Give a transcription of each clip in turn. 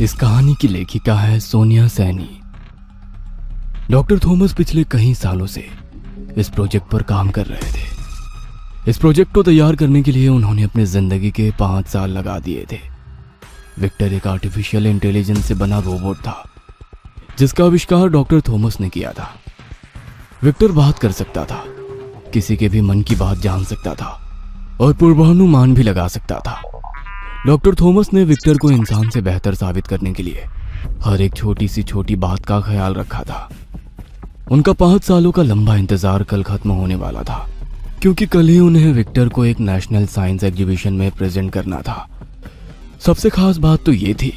इस कहानी की लेखिका है सोनिया सैनी। डॉक्टर थॉमस पिछले कई सालों से इस प्रोजेक्ट पर काम कर रहे थे। इस प्रोजेक्ट को तैयार करने के लिए उन्होंने अपनी जिंदगी के 5 साल लगा दिए थे। विक्टर एक आर्टिफिशियल इंटेलिजेंस से बना रोबोट था जिसका आविष्कार डॉक्टर थॉमस ने किया था। विक्टर बात कर सकता था, किसी के भी मन की बात जान सकता था और पूर्वानुमान भी लगा सकता था। डॉक्टर थॉमस ने विक्टर को इंसान से बेहतर साबित करने के लिए हर एक छोटी सी छोटी बात का ख्याल रखा था। उनका 5 सालों का लंबा इंतजार कल खत्म होने वाला था, क्योंकि कल ही उन्हें विक्टर को एक नेशनल साइंस एग्जीबिशन में प्रेजेंट करना था। सबसे खास बात तो ये थी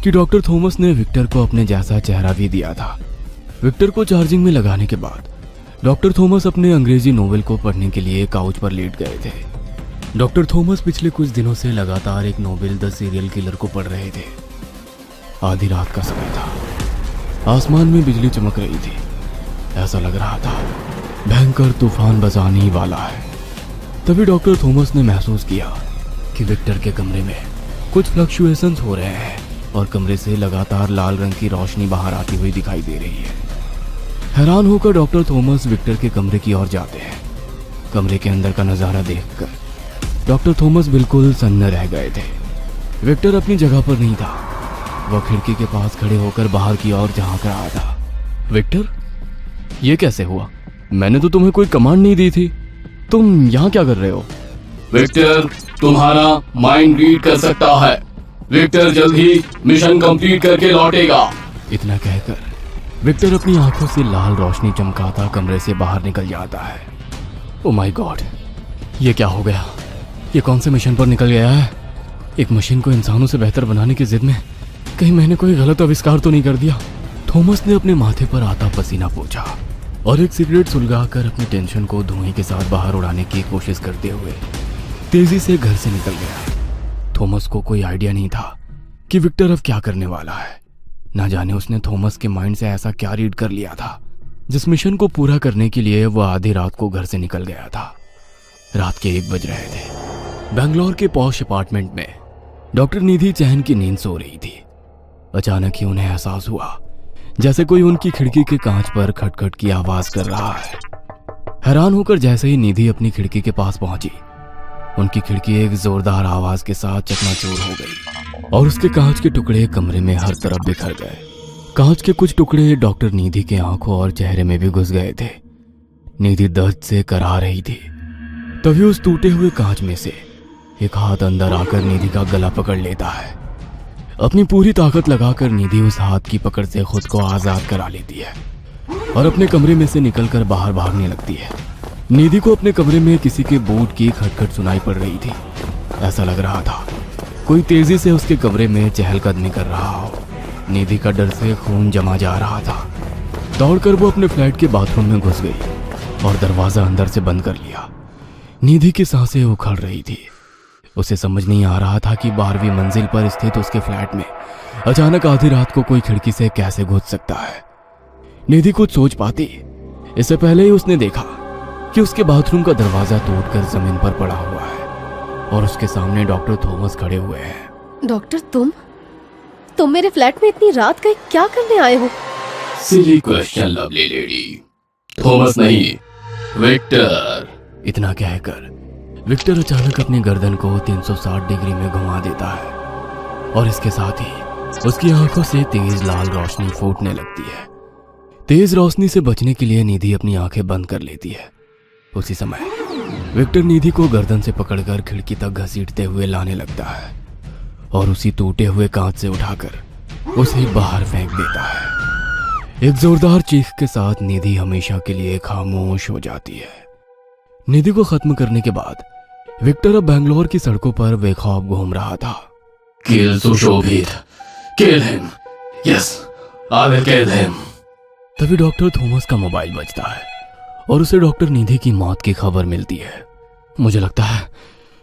कि डॉक्टर थॉमस ने विक्टर को अपने जैसा चेहरा भी दिया था। विक्टर को चार्जिंग में लगाने के बाद डॉक्टर थॉमस अपने अंग्रेजी नोवेल को पढ़ने के लिए काउच पर लेट गए थे। डॉक्टर थॉमस पिछले कुछ दिनों से लगातार एक नोवेल द सीरियल किलर को पढ़ रहे थे। आधी रात का समय था। आसमान में बिजली चमक रही थी। ऐसा लग रहा था भयंकर तूफान बरसाने ही वाला है। तभी डॉक्टर थॉमस ने महसूस किया कि विक्टर के कमरे में कुछ फ्लक्चुएशंस हो रहे हैं और कमरे से लगातार लाल रंग की रोशनी बाहर आती हुई दिखाई दे रही है। हैरान होकर डॉक्टर थॉमस विक्टर के कमरे की ओर जाते हैं। कमरे के अंदर का नजारा देखकर डॉक्टर थॉमस बिल्कुल सन्न रह गए थे। विक्टर अपनी जगह पर नहीं था। वह खिड़की के पास खड़े होकर बाहर की ओर झांक रहा था। विक्टर, ये कैसे हुआ? मैंने तो तुम्हें कोई कमांड नहीं दी थी। तुम यहाँ क्या कर रहे हो? विक्टर तुम्हारा माइंड रीड कर सकता है। विक्टर जल्द ही मिशन कंप्लीट करके लौटेगा। इतना कहकर विक्टर अपनी आंखों से लाल रोशनी चमकाता कमरे से बाहर निकल जाता है। ओ माय गॉड, ये क्या हो गया? ये कौन से मिशन पर निकल गया है? एक मशीन को इंसानों से बेहतर बनाने की जिद में कहीं मैंने कोई गलत आविष्कार तो नहीं कर दिया? थॉमस ने अपने माथे पर आता पसीना पोंछा और एक सिगरेट सुलगाकर अपनी टेंशन को धुएं के साथ बाहर उड़ाने की कोशिश करते हुए तेजी से घर से निकल गया। थॉमस को कोई आइडिया नहीं था कि विक्टर अब क्या करने वाला है। ना जाने उसने थॉमस के माइंड से ऐसा क्या रीड कर लिया था जिस मिशन को पूरा करने के लिए वह आधी रात को घर से निकल गया था। रात के 1 बज रहे थे। बेंगलोर के पॉश अपार्टमेंट में डॉक्टर निधि चैन की नींद सो रही थी। अचानक ही उन्हें एहसास हुआ जैसे कोई उनकी खिड़की के कांच पर खटखट की आवाज कर रहा है। हैरान होकर जैसे ही निधि अपनी खिड़की के पास पहुंची, उनकी खिड़की एक जोरदार आवाज के साथ चकनाचूर हो गई और उसके कांच के टुकड़े कमरे में हर तरफ बिखर गए। कांच के कुछ टुकड़े डॉक्टर निधि के आंखों और चेहरे में भी घुस गए थे। निधि दर्द से कराह रही थी। तभी उस टूटे हुए कांच में से एक हाथ अंदर आकर निधि का गला पकड़ लेता है। अपनी पूरी ताकत लगाकर निधि उस हाथ की पकड़ से खुद को आजाद करा लेती है और अपने कमरे में से निकलकर बाहर भागने लगती है। निधि को अपने कमरे में किसी के बूट की खटखट सुनाई पड़ रही थी। ऐसा लग रहा था कोई तेजी से उसके कमरे में चहलकदमी कर रहा हो। निधि का डर से खून जमा जा रहा था। दौड़कर वो अपने फ्लैट के बाथरूम में घुस गई और दरवाजा अंदर से बंद कर लिया। निधि की सांसें उखड़ रही थी। उसे समझ नहीं आ रहा था कि 12वीं मंजिल पर स्थित उसके फ्लैट में अचानक आधी रात को कोई खिड़की से कैसे घुस सकता है। निधि कुछ सोच पाती इससे पहले ही उसने देखा कि उसके बाथरूम का दरवाजा टूटकर जमीन पर पड़ा हुआ है और उसके सामने डॉक्टर थॉमस खड़े हुए हैं। डॉक्टर, तुम मेरे फ्लैट में इतनी रात का क्या करने आए हो? Silly question lovely lady. Thomas नहीं, विक्टर। इतना कहकर विक्टर अचानक अपनी गर्दन को 360 डिग्री में घुमा देता है और इसके साथ ही उसकी आंखों से तेज लाल रोशनी फूटने लगती है। तेज रोशनी से बचने के लिए निधि अपनी आंखें बंद कर लेती है। उसी समय विक्टर निधि को गर्दन से पकड़कर खिड़की तक घसीटते हुए लाने लगता है और उसी टूटे हुए कांच से उठाकर उसे बाहर फेंक देता है। एक जोरदार चीख के साथ निधि हमेशा के लिए खामोश हो जाती है। निधि को खत्म करने के बाद विक्टर अब बेंगलोर की सड़कों पर बेखौफ घूम रहा था। किल सुशोभित, kill him, yes I will kill him. तभी डॉक्टर थॉमस का मोबाइल बजता है और उसे डॉक्टर निधि की मौत की खबर मिलती है। मुझे लगता है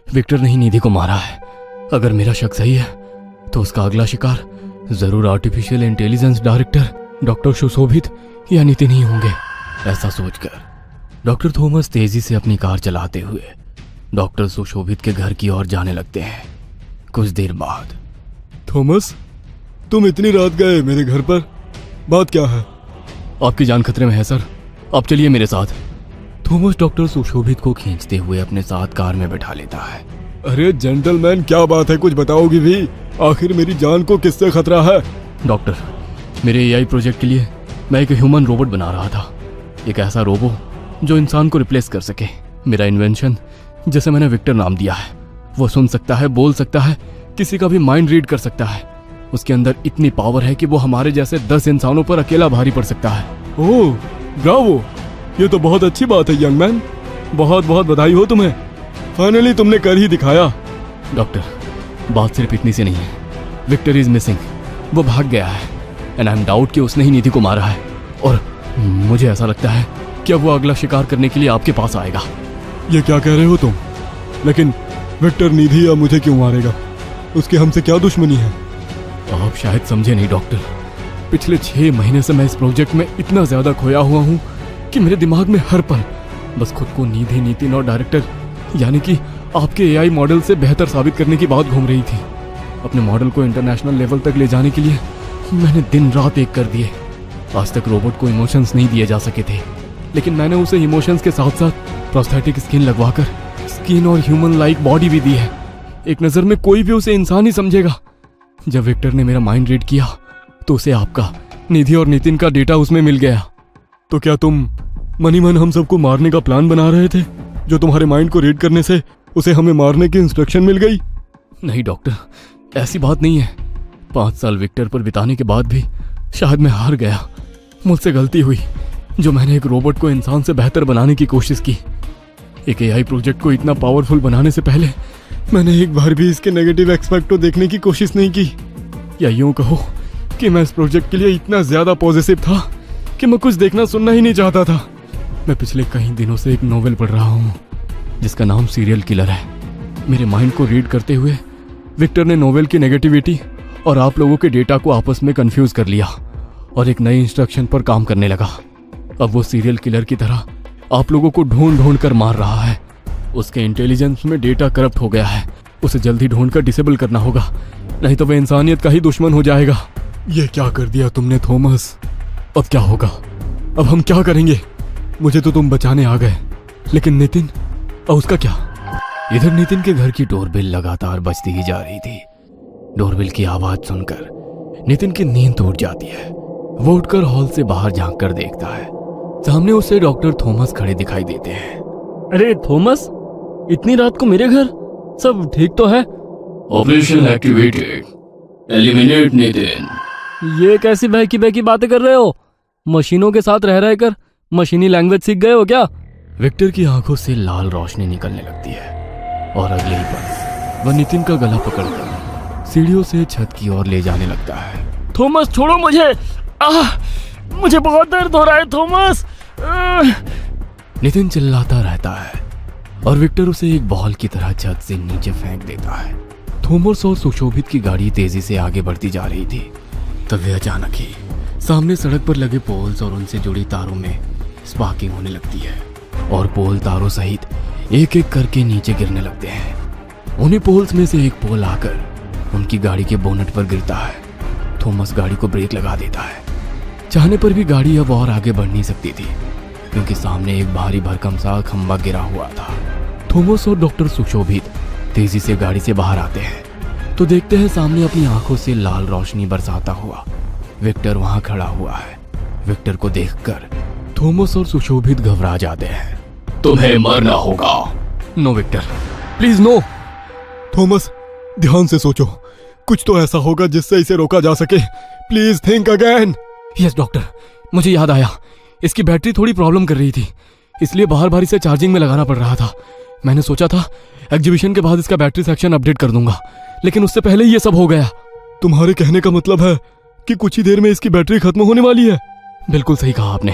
विक्टर ने ही निधि को मारा है। अगर मेरा शक सही है तो उसका अगला शिकार जरूर आर्टिफिशियल इंटेलिजेंस डायरेक्टर डॉक्टर सुशोभित या नितिन ही होंगे। ऐसा सोचकर डॉक्टर थॉमस तेजी से अपनी कार चलाते हुए डॉक्टर सुशोभित के घर की ओर जाने लगते हैं। कुछ देर बाद, थॉमस, तुम इतनी रात गए मेरे घर पर, बात क्या है? आपकी जान खतरे में है सर, आप चलिए मेरे साथ। थॉमस डॉक्टर सुशोभित को खींचते हुए अपने साथ कार में बैठा लेता है। अरे जेंटलमैन, क्या बात है, कुछ बताओगी भी? आखिर मेरी जान को किससे खतरा है? डॉक्टर, मेरे एआई प्रोजेक्ट के लिए मैं एक ह्यूमन रोबोट बना रहा था, एक ऐसा रोबो जो इंसान को रिप्लेस कर सके। मेरा इन्वेंशन, जिसे मैंने विक्टर नाम दिया है, वो सुन सकता है, बोल सकता है, किसी का भी माइंड रीड कर सकता है। उसके अंदर इतनी पावर है कि वो हमारे जैसे 10 इंसानों पर अकेला भारी पड़ सकता है। ओह ब्रावो, ये तो बहुत अच्छी बात है यंग मैन, बहुत बहुत बधाई हो तुम्हें, फाइनली तुमने कर ही दिखाया। डॉक्टर, बात सिर्फ इतनी सी नहीं है, विक्टर इज मिसिंग, वो भाग गया है एंड आई एम डाउट कि उसने ही निधि को मारा है, और मुझे ऐसा लगता है कि अब वो अगला शिकार करने के लिए आपके पास आएगा। ये क्या कह रहे हो तुम? लेकिन विक्टर निधि या मुझे क्यों मारेगा? उसकी हमसे क्या दुश्मनी है? आप शायद समझे नहीं डॉक्टर, पिछले 6 महीने से मैं इस प्रोजेक्ट में इतना ज्यादा खोया हुआ हूँ कि मेरे दिमाग में हर पल बस खुद को निधि, नितिन और डायरेक्टर यानी कि आपके एआई मॉडल से बेहतर साबित करने की बात घूम रही थी। अपने मॉडल को इंटरनेशनल लेवल तक ले जाने के लिए मैंने दिन रात एक कर दिए। आज तक रोबोट को इमोशंस नहीं दिए जा सके थे, लेकिन मैंने उसे इमोशंस के साथ साथ प्रोस्थेटिक स्किन लगवाकर स्किन और ह्यूमन लाइक बॉडी भी दी है। एक नज़र में कोई भी उसे इंसान ही समझेगा। जब विक्टर ने मेरा माइंड रीड किया तो उसे आपका, निधि और नितिन का डेटा उसमें मिल गया। तो क्या तुम मनी मन हम सबको मारने का प्लान बना रहे थे, जो तुम्हारे माइंड को रीड करने से उसे हमें मारने की इंस्ट्रक्शन मिल गई? नहीं डॉक्टर, ऐसी बात नहीं है। 5 साल विक्टर पर बिताने के बाद भी शायद मैं हार गया। मुझसे गलती हुई जो मैंने एक रोबोट को इंसान से बेहतर बनाने की कोशिश की। एक एआई प्रोजेक्ट को इतना पावरफुल बनाने से पहले मैंने एक बार भी इसके नेगेटिव एस्पेक्ट को देखने की कोशिश नहीं की, या यूं कहो कि मैं इस प्रोजेक्ट के लिए इतना ज्यादा पॉजिटिव था कि मैं कुछ देखना सुनना ही नहीं चाहता था। मैं पिछले कई दिनों से एक नोवेल पढ़ रहा हूँ जिसका नाम सीरियल किलर है। मेरे माइंड को रीड करते हुए विक्टर ने नोवेल की नेगेटिविटी और आप लोगों के डेटा को आपस में कंफ्यूज कर लिया और एक नई इंस्ट्रक्शन पर काम करने लगा। अब वो सीरियल किलर की तरह आप लोगों को ढूंढ ढूंढ कर मार रहा है। उसके इंटेलिजेंस में डेटा करप्ट हो गया है, उसे जल्दी ढूंढ कर डिसेबल करना होगा, नहीं तो वह इंसानियत का ही दुश्मन हो जाएगा। ये क्या कर दिया तुमने थॉमस? अब क्या होगा? अब हम क्या करेंगे? मुझे तो तुम बचाने आ गए, लेकिन नितिन और उसका क्या? इधर नितिन के घर की डोरबेल लगातार बजती ही जा रही थी। डोरबेल की आवाज सुनकर नितिन की नींद टूट जाती है। वो उठकर हॉल से बाहर झांक कर देखता है, सामने उसे डॉक्टर थॉमस खड़े दिखाई देते हैं। अरे थॉमस, इतनी रात को मेरे घर, सब ठीक तो है? Operation activated, eliminate Nitin. ये कैसी बहकी बहकी बातें कर रहे हो? मशीनों के साथ रह रह कर मशीनी लैंग्वेज सीख गए हो क्या? विक्टर की आंखों से लाल रोशनी निकलने लगती है और अगले ही पल वह नितिन का गला पकड़कर सीढ़ियों से छत की ओर ले जाने लगता है। थॉमस छोड़ो मुझे, मुझे बहुत दर्द हो रहा है थॉमस। नितिन चिल्लाता रहता है और विक्टर उसे एक बॉल की तरह छत से नीचे फेंक देता है। थॉमस और सुशोभित की गाड़ी तेजी से आगे बढ़ती जा रही थी, तभी अचानक ही सामने सड़क पर लगे पोल्स और उनसे जुड़ी तारों में स्पार्किंग होने लगती है और पोल तारों सहित एक एक करके नीचे गिरने लगते हैं। उन्हीं पोल्स में से एक पोल आकर उनकी गाड़ी के बोनट पर गिरता है। थॉमस गाड़ी को ब्रेक लगा देता है। चाहने पर भी गाड़ी अब और आगे बढ़ नहीं सकती थी क्योंकि सामने एक भारी भरकम सा खंबा गिरा हुआ था। थॉमस और डॉक्टर सुशोभित तेजी से गाड़ी से बाहर आते हैं तो देखते हैं सामने अपनी आंखों से लाल रोशनी बरसाता हुआ विक्टर वहां खड़ा हुआ है। विक्टर को देखकर थॉमस और सुशोभित घबरा जाते हैं। तुम्हें मरना होगा। No Victor, please no. Thomas, ध्यान से सोचो, कुछ तो ऐसा होगा जिससे इसे रोका जा सके। Please think again. Yes doctor, मुझे याद आया, इसकी बैटरी थोड़ी प्रॉब्लम कर रही थी, इसलिए बाहर बार इसे चार्जिंग में लगाना पड़ रहा था। मैंने सोचा था एग्जीबिशन के बाद इसका बैटरी सेक्शन अपडेट कर दूंगा, लेकिन उससे पहले ही ये सब हो गया। तुम्हारे कहने का मतलब है कि कुछ ही देर में इसकी बैटरी खत्म होने वाली है? बिल्कुल सही कहा आपने,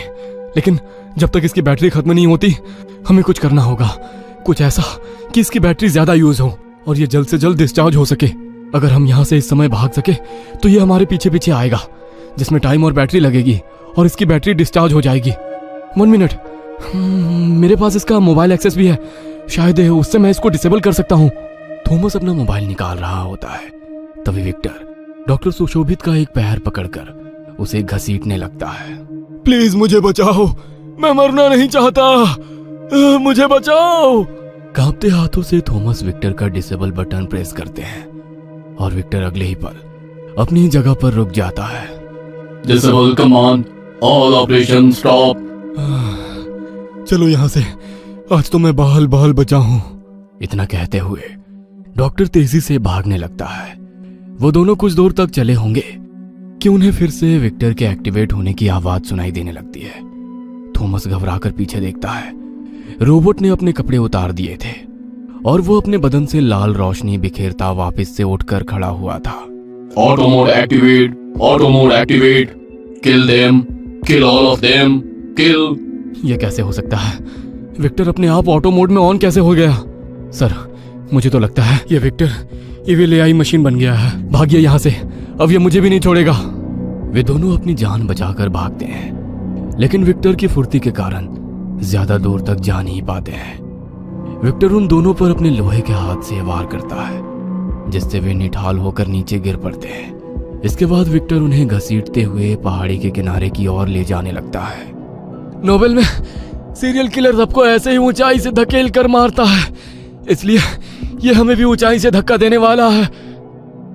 लेकिन जब तक इसकी बैटरी खत्म नहीं होती हमें कुछ करना होगा, कुछ ऐसा कि इसकी बैटरी ज्यादा यूज हो और ये जल्द से जल्द डिस्चार्ज हो सके। अगर हम यहाँ से इस समय भाग सके तो ये हमारे पीछे पीछे आएगा, जिसमें टाइम और बैटरी लगेगी और इसकी बैटरी डिस्चार्ज हो जाएगी। 1 मिनट, मेरे पास इसका मोबाइल एक्सेस भी है, शायद उससे मैं इसको डिसेबल कर सकता हूँ। थॉमस अपना मोबाइल निकाल रहा होता है, तभी विक्टर डॉक्टर सुशोभित का एक पैर पकड़कर उसे घसीटने लगता है। प्लीज मुझे बचाओ, मैं मरना नहीं चाहता, मुझे बचाओ। कांपते हाथों से थॉमस विक्टर का डिसेबल बटन प्रेस करते हैं और विक्टर अगले ही पल अपनी जगह पर रुक जाता है। Disable command, all operation stop. चलो यहाँ से, आज तो मैं बहाल बहाल बचा हूँ। इतना कहते हुए डॉक्टर तेजी से भागने लगता है। वो दोनों कुछ दूर तक चले होंगे कि उन्हें फिर से विक्टर के एक्टिवेट होने की आवाज सुनाई देने लगती है। थॉमस घबराकर पीछे देखता है। रोबोट ने अपने कपड़े उतार दिए थे और वो अपने बदन से लाल रोशनी बिखेरता वापस से उठकर खड़ा हुआ था। Auto mode activate, auto mode activate, kill them, kill all of them, kill. यह कैसे हो सकता है? विक्टर अपने आप ऑटो मोड में ऑन कैसे हो गया? सर, मुझे तो लगता है ये विक्टर ईवीएलएआई मशीन बन गया है। भागिए यहाँ से, अब ये मुझे भी नहीं छोड़ेगा। वे दोनों अपनी जान बचाकर भागते हैं, लेकिन विक्टर की फुर्ती के कारण ज्यादा दूर तक जा नहीं पाते हैं। विक्टर उन दोनों पर अपने लोहे के हाथ से वार करता है, जिससे वे निठाल होकर नीचे गिर पड़ते हैं। इसके बाद विक्टर उन्हें घसीटते हुए पहाड़ी के किनारे की ओर ले जाने लगता है। नोबेल में सीरियल किलर सबको ऐसे ही ऊंचाई से धकेल कर मारता है, इसलिए ये हमें भी ऊंचाई से धक्का देने वाला है।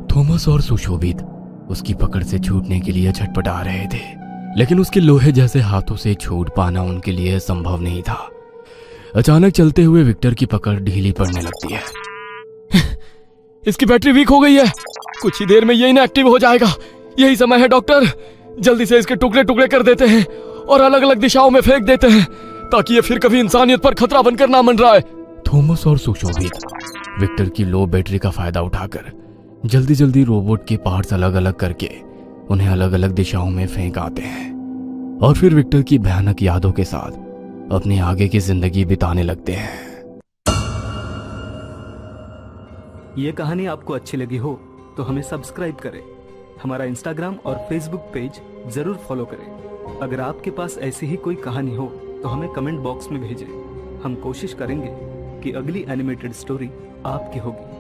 थॉमस और सुशोभित उसकी पकड़ से छूटने के लिए छटपटा रहे थे, लेकिन उसके लोहे जैसे हाथों से छूट पाना उनके लिए संभव नहीं था। अचानक चलते हुए विक्टर की पकड़ ढीली पड़ने लगती है। इसकी बैटरी वीक हो गई है, कुछ ही देर में ये इनएक्टिव हो जाएगा। यही समय है डॉक्टर, जल्दी से इसके टुकड़े टुकड़े कर देते हैं और अलग अलग दिशाओं में फेंक देते हैं, ताकि ये फिर कभी इंसानियत पर खतरा बनकर ना मंडराए। थॉमस और सुशोभित विक्टर की लो बैटरी का फायदा उठाकर जल्दी जल्दी रोबोट के पार्ट्स अलग अलग करके उन्हें अलग अलग दिशाओं में फेंक आते हैं और फिर विक्टर की भयानक यादों के साथ अपनी आगे की जिंदगी बिताने लगते हैं। ये कहानी आपको अच्छी लगी हो तो हमें सब्सक्राइब करें, हमारा इंस्टाग्राम और फेसबुक पेज जरूर फॉलो करें। अगर आपके पास ऐसी ही कोई कहानी हो तो हमें कमेंट बॉक्स में भेजें। हम कोशिश करेंगे कि अगली एनिमेटेड स्टोरी आपकी होगी।